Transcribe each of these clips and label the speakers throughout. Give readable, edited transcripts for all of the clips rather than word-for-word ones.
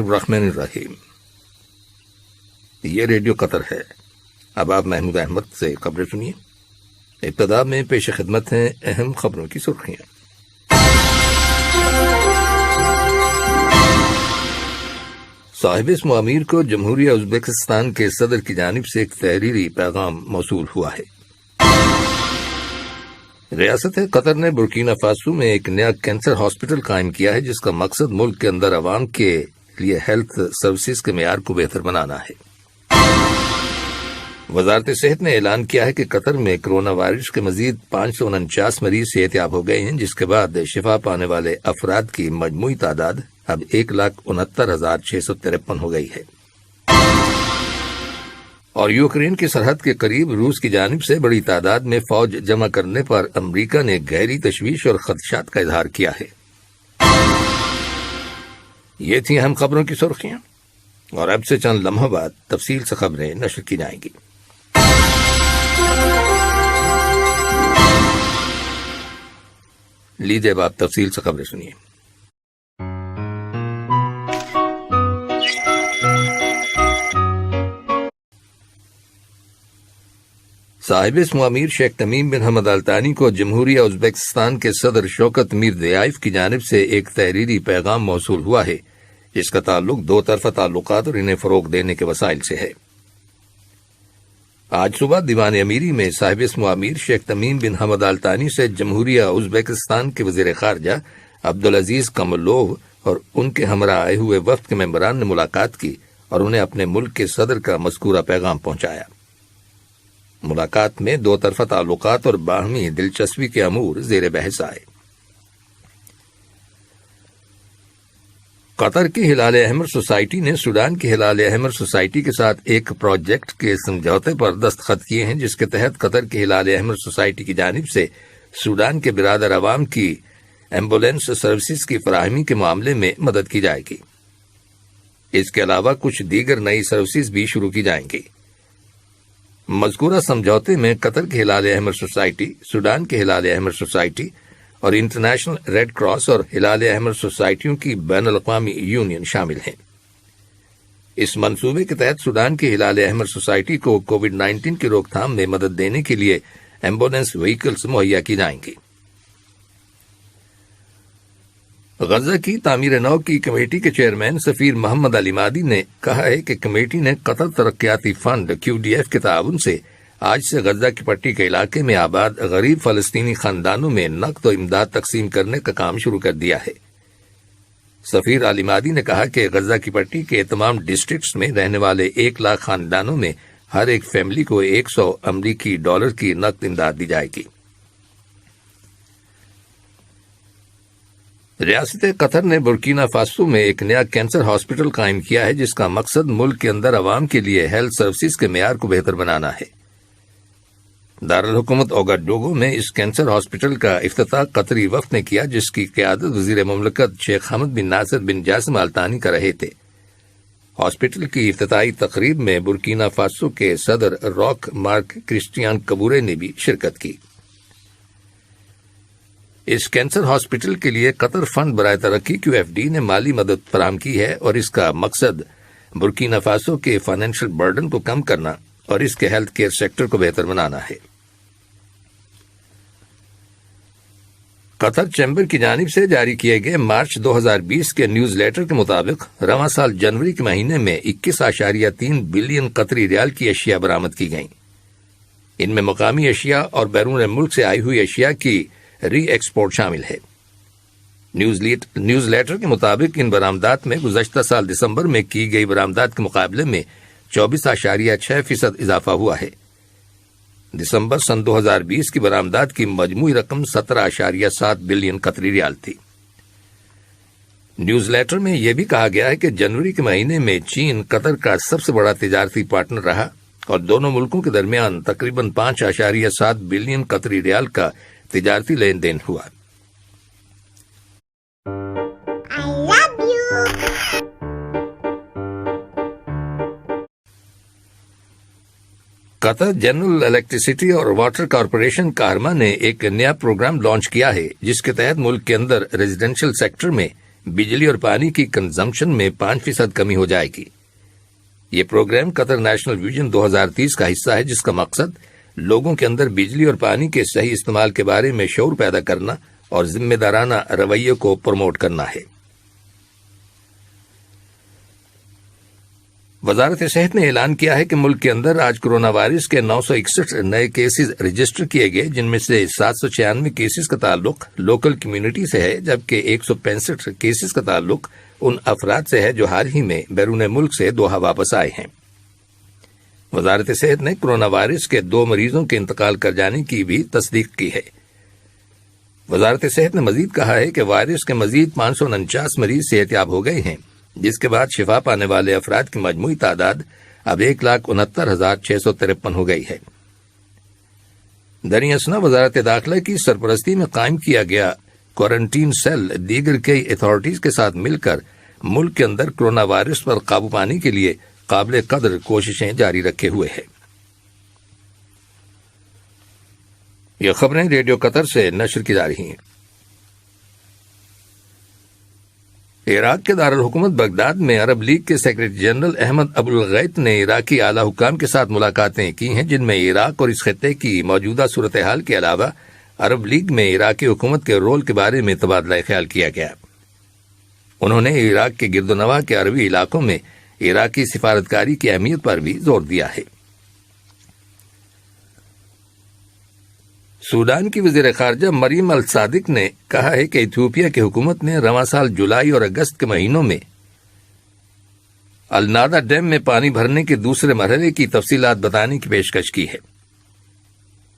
Speaker 1: الرحمن الرحیم۔ یہ ریڈیو قطر ہے۔ اب آپ محمود احمد سے خبریں سنیے۔ ابتدا میں پیش خدمت ہیں اہم خبروں کی سرخیاں۔ صاحب اسم امیر کو جمہوریہ ازبکستان کے صدر کی جانب سے ایک تحریری پیغام موصول ہوا ہے۔ ریاست قطر نے برکینا فاسو میں ایک نیا کینسر ہاسپٹل قائم کیا ہے، جس کا مقصد ملک کے اندر عوام کے لیے ہیلتھ سروسز کے معیار کو بہتر بنانا ہے۔ وزارت صحت نے اعلان کیا ہے کہ قطر میں کرونا وائرس کے مزید 549 مریض صحت یاب ہو گئے ہیں، جس کے بعد شفا پانے والے افراد کی مجموعی تعداد اب 1,69,653 ہو گئی ہے۔ اور یوکرین کی سرحد کے قریب روس کی جانب سے بڑی تعداد میں فوج جمع کرنے پر امریکہ نے گہری تشویش اور خدشات کا اظہار کیا ہے۔ یہ تھیں اہم خبروں کی سرخیاں، اور اب سے چند لمحوں بعد تفصیل سے خبریں نشر کی جائیں گی۔ لیجیے اب آپ تفصیل سے خبریں سنیے۔ صاحب اسم امیر شیخ تمیم بن حمد آل ثانی کو جمہوریہ ازبکستان کے صدر شوکت میردیائیف کی جانب سے ایک تحریری پیغام موصول ہوا ہے، جس کا تعلق دو طرفہ تعلقات اور انہیں فروغ دینے کے وسائل سے ہے۔ آج صبح دیوان امیری میں صاحب اسم امیر شیخ تمیم بن حمد آل ثانی سے جمہوریہ ازبکستان کے وزیر خارجہ عبدالعزیز کاملوف اور ان کے ہمراہ آئے ہوئے وفد کے ممبران نے ملاقات کی اور انہیں اپنے ملک کے صدر کا مذکورہ پیغام پہنچایا۔ ملاقات میں دو طرفہ تعلقات اور باہمی دلچسپی کے امور زیر بحث آئے۔ قطر کی ہلال احمر سوسائٹی نے سوڈان کی ہلال احمر سوسائٹی کے ساتھ ایک پروجیکٹ کے سمجھوتے پر دستخط کیے ہیں، جس کے تحت قطر کی ہلال احمر سوسائٹی کی جانب سے سوڈان کے برادر عوام کی ایمبولینس سروسز کی فراہمی کے معاملے میں مدد کی جائے گی۔ اس کے علاوہ کچھ دیگر نئی سروسز بھی شروع کی جائیں گی۔ مذکورہ سمجھوتے میں قطر کی ہلال احمر سوسائٹی، سوڈان کی ہلال احمر سوسائٹی اور انٹرنیشنل ریڈ کراس اور ہلال احمر سوسائٹیوں کی بین الاقوامی یونین شامل ہیں۔ اس منصوبے کے تحت سوڈان کی ہلال احمر سوسائٹی کو کووڈ-19 کی روک تھام میں مدد دینے کے لیے ایمبولینس وہیکلز مہیا کی جائیں گی۔ غزہ کی تعمیر نو کی کمیٹی کے چیئرمین سفیر محمد علی مادی نے کہا ہے کہ کمیٹی نے قطر ترقیاتی فنڈ QDF کے تعاون سے آج سے غزہ کی پٹی کے علاقے میں آباد غریب فلسطینی خاندانوں میں نقد و امداد تقسیم کرنے کا کام شروع کر دیا ہے۔ سفیر علی مادی نے کہا کہ غزہ کی پٹی کے تمام ڈسٹرکٹس میں رہنے والے 1,00,000 خاندانوں میں ہر ایک فیملی کو $100 کی نقد امداد دی جائے گی۔ ریاست قطر نے برکینا فاسو میں ایک نیا کینسر ہاسپٹل قائم کیا ہے، جس کا مقصد ملک کے اندر عوام کے لیے ہیلتھ سروسز کے معیار کو بہتر بنانا ہے۔ دارالحکومت اوگاڈوگو میں اس کینسر ہاسپٹل کا افتتاح قطری وفد نے کیا، جس کی قیادت وزیر مملکت شیخ حمد بن ناصر بن جاسم آل ثانی کر رہے تھے۔ ہاسپٹل کی افتتاحی تقریب میں برکینا فاسو کے صدر راک مارک کرسٹیان کبورے نے بھی شرکت کی۔ اس کینسر ہاسپٹل کے لیے قطر فنڈ برائے ترقی QFD نے مالی مدد فراہم کی ہے، اور اس کا مقصد برکینا فاسو کے فائنینشل برڈن کو کم کرنا اور اس کے ہیلتھ کیئر سیکٹر کو بہتر بنانا ہے۔ قطر چیمبر کی جانب سے جاری کیے گئے مارچ 2020 کے نیوز لیٹر کے مطابق رواں سال جنوری کے مہینے میں 21.3 بلین قطری ریال کی اشیاء برآمد کی گئیں۔ ان میں مقامی اشیاء اور بیرون ملک سے آئی ہوئی اشیاء کی ری ایکسپورٹ شامل ہے۔ نیوز لیٹر کے مطابق ان برآمدات میں گزشتہ سال دسمبر میں کی گئی برآمدات کے مقابلے میں 24.6% اضافہ ہوا ہے۔ دسمبر سن 2020 کی برآمدات کی مجموعی رقم 17.7 بلین قطری ریال تھی۔ نیوز لیٹر میں یہ بھی کہا گیا ہے کہ جنوری کے مہینے میں چین قطر کا سب سے بڑا تجارتی پارٹنر رہا، اور دونوں ملکوں کے درمیان تقریباً 5.7 بلین قطری ریال کا تجارتی لین دین ہوا۔ قطر جنرل الیکٹریسٹی اور واٹر کارپوریشن کارما نے ایک نیا پروگرام لانچ کیا ہے، جس کے تحت ملک کے اندر ریزیڈینشل سیکٹر میں بجلی اور پانی کی کنزمپشن میں 5% کمی ہو جائے گی۔ یہ پروگرام قطر نیشنل ویژن 2030 کا حصہ ہے، جس کا مقصد لوگوں کے اندر بجلی اور پانی کے صحیح استعمال کے بارے میں شعور پیدا کرنا اور ذمہ دارانہ رویے کو پروموٹ کرنا ہے۔ وزارت صحت نے اعلان کیا ہے کہ ملک کے اندر آج کرونا وائرس کے 961 نئے کیسز رجسٹر کیے گئے، جن میں سے 796 کیسز کا تعلق لوکل کمیونٹی سے ہے، جبکہ 165 کیسز کا تعلق ان افراد سے ہے جو حال ہی میں بیرون ملک سے دوحہ واپس آئے ہیں۔ وزارت صحت نے کرونا وائرس کے 2 مریضوں کے انتقال کر جانے کی بھی تصدیق کی ہے۔ وزارت صحت نے مزید کہا ہے کہ وائرس کے مزید 549 مریض صحت یاب ہو گئے ہیں، جس کے بعد شفا پانے والے افراد کی مجموعی تعداد اب 1,69,653 ہو گئی ہے۔ دریں اثنا وزارت داخلہ کی سرپرستی میں قائم کیا گیا کوارنٹین سیل دیگر کئی اتھارٹیز کے ساتھ مل کر ملک کے اندر کرونا وائرس پر قابو پانے کے لیے قابل قدر کوششیں جاری رکھے ہوئے ہے۔ یہ خبریں ریڈیو قطر سے نشر کی جا رہی ہیں۔ عراق کے دارالحکومت بغداد میں عرب لیگ کے سیکرٹری جنرل احمد ابوالغیث نے عراقی اعلی حکام کے ساتھ ملاقاتیں کی ہیں، جن میں عراق اور اس خطے کی موجودہ صورتحال کے علاوہ عرب لیگ میں عراقی حکومت کے رول کے بارے میں تبادلہ خیال کیا گیا۔ انہوں نے عراق کے گرد و نواح کے عربی علاقوں میں عراقی سفارتکاری کی اہمیت پر بھی زور دیا ہے۔ سوڈان کی وزیر خارجہ مریم الصادق نے کہا ہے کہ ایتھوپیا کی حکومت نے رواں سال جولائی اور اگست کے مہینوں میں النادا ڈیم میں پانی بھرنے کے دوسرے مرحلے کی تفصیلات بتانے کی پیشکش کی ہے۔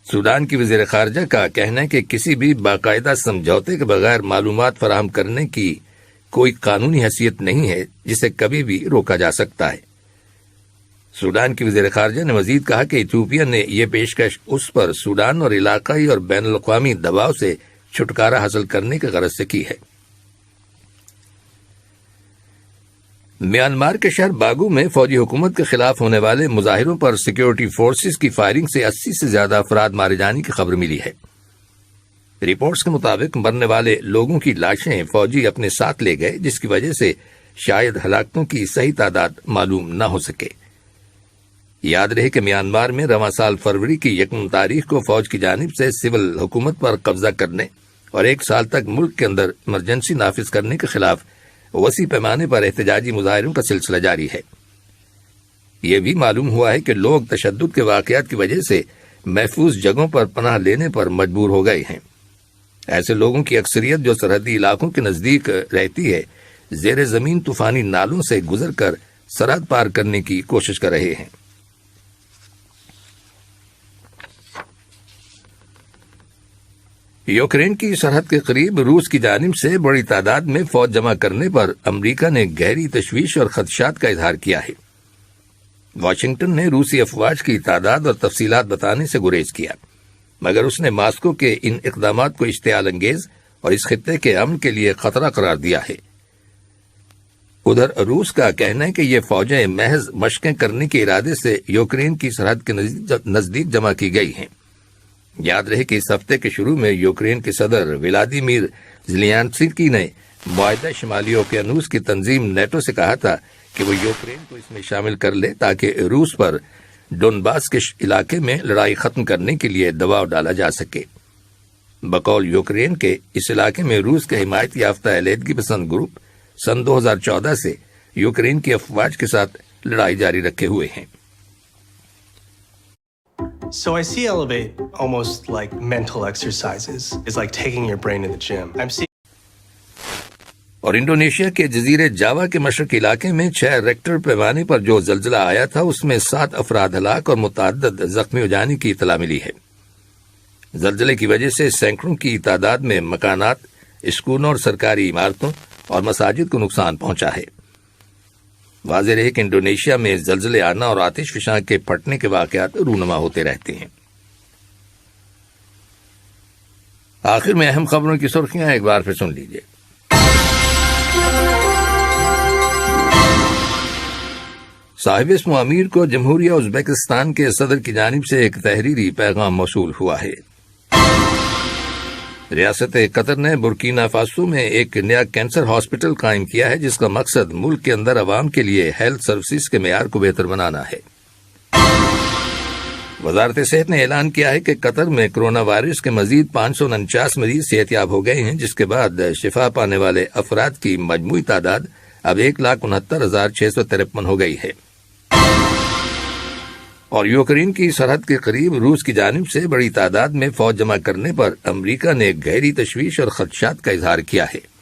Speaker 1: سوڈان کی وزیر خارجہ کا کہنا ہے کہ کسی بھی باقاعدہ سمجھوتے کے بغیر معلومات فراہم کرنے کی کوئی قانونی حیثیت نہیں ہے جسے کبھی بھی روکا جا سکتا ہے۔ سوڈان کی وزیر خارجہ نے مزید کہا کہ ایتھوپیا نے یہ پیشکش اس پر سوڈان اور علاقائی اور بین الاقوامی دباؤ سے چھٹکارا حاصل کرنے کے غرض سے کی ہے۔ میانمار کے شہر باگو میں فوجی حکومت کے خلاف ہونے والے مظاہروں پر سیکیورٹی فورسز کی فائرنگ سے 80 سے زیادہ افراد مارے جانے کی خبر ملی ہے۔ رپورٹس کے مطابق مرنے والے لوگوں کی لاشیں فوجی اپنے ساتھ لے گئے، جس کی وجہ سے شاید ہلاکتوں کی صحیح تعداد معلوم نہ ہو سکے۔ یاد رہے کہ میانمار میں رواں سال فروری کی 1 تاریخ کو فوج کی جانب سے سول حکومت پر قبضہ کرنے اور 1 سال تک ملک کے اندر ایمرجنسی نافذ کرنے کے خلاف وسیع پیمانے پر احتجاجی مظاہروں کا سلسلہ جاری ہے۔ یہ بھی معلوم ہوا ہے کہ لوگ تشدد کے واقعات کی وجہ سے محفوظ جگہوں پر پناہ لینے پر مجبور ہو گئے ہیں۔ ایسے لوگوں کی اکثریت جو سرحدی علاقوں کے نزدیک رہتی ہے، زیر زمین طوفانی نالوں سے گزر کر سرحد پار کرنے کی کوشش کر رہے ہیں۔ یوکرین کی سرحد کے قریب روس کی جانب سے بڑی تعداد میں فوج جمع کرنے پر امریکہ نے گہری تشویش اور خدشات کا اظہار کیا ہے۔ واشنگٹن نے روسی افواج کی تعداد اور تفصیلات بتانے سے گریز کیا، مگر اس نے ماسکو کے ان اقدامات کو اشتعال انگیز اور اس خطے کے امن کے لیے خطرہ قرار دیا ہے۔ ادھر روس کا کہنا ہے کہ یہ فوجیں محض مشقیں کرنے کے ارادے سے یوکرین کی سرحد کے نزدیک جمع کی گئی ہیں۔ یاد رہے کہ اس ہفتے کے شروع میں یوکرین کے صدر ولادیمیر زیلینسکی نے معاہدہ شمالی اوقیانوس کی تنظیم نیٹو سے کہا تھا کہ وہ یوکرین کو اس میں شامل کر لے تاکہ روس پر ڈونباس کے علاقے میں لڑائی ختم کرنے کے لیے دباؤ ڈالا جا سکے۔ بقول یوکرین کے اس علاقے میں روس کے حمایت یافتہ علیحدگی پسند گروپ سن 2014 سے یوکرین کی افواج کے ساتھ لڑائی جاری رکھے ہوئے ہیں۔
Speaker 2: So I see Elevate almost like mental exercises. It's like taking your brain to the gym.
Speaker 1: اور انڈونیشیا کے جزیرے جاوا کے مشرقی علاقے میں 6 ریکٹر پیمانے پر جو زلزلہ آیا تھا اس میں 7 افراد ہلاک اور متعدد زخمی ہو جانے کی اطلاع ملی ہے۔ زلزلے کی وجہ سے سینکڑوں کی تعداد میں مکانات، اسکولوں اور سرکاری عمارتوں اور مساجد کو نقصان پہنچا ہے۔ واضح رہے کہ انڈونیشیا میں زلزلے آنا اور آتش فشاں کے پھٹنے کے واقعات رونما ہوتے رہتے ہیں۔ آخر میں اہم خبروں کی سرخیاں ایک بار پھر سن لیجیے۔ صاحب اسم امیر کو جمہوریہ ازبکستان کے صدر کی جانب سے ایک تحریری پیغام موصول ہوا ہے۔ ریاست قطر نے برکینا فاسو میں ایک نیا کینسر ہاسپٹل قائم کیا ہے جس کا مقصد ملک کے اندر عوام کے لیے ہیلتھ سروسز کے معیار کو بہتر بنانا ہے۔ وزارت صحت نے اعلان کیا ہے کہ قطر میں کرونا وائرس کے مزید 549 مریض صحت یاب ہو گئے ہیں، جس کے بعد شفا پانے والے افراد کی مجموعی تعداد اب 1,69,653 ہو گئی ہے۔ اور یوکرین کی سرحد کے قریب روس کی جانب سے بڑی تعداد میں فوج جمع کرنے پر امریکہ نے گہری تشویش اور خدشات کا اظہار کیا ہے۔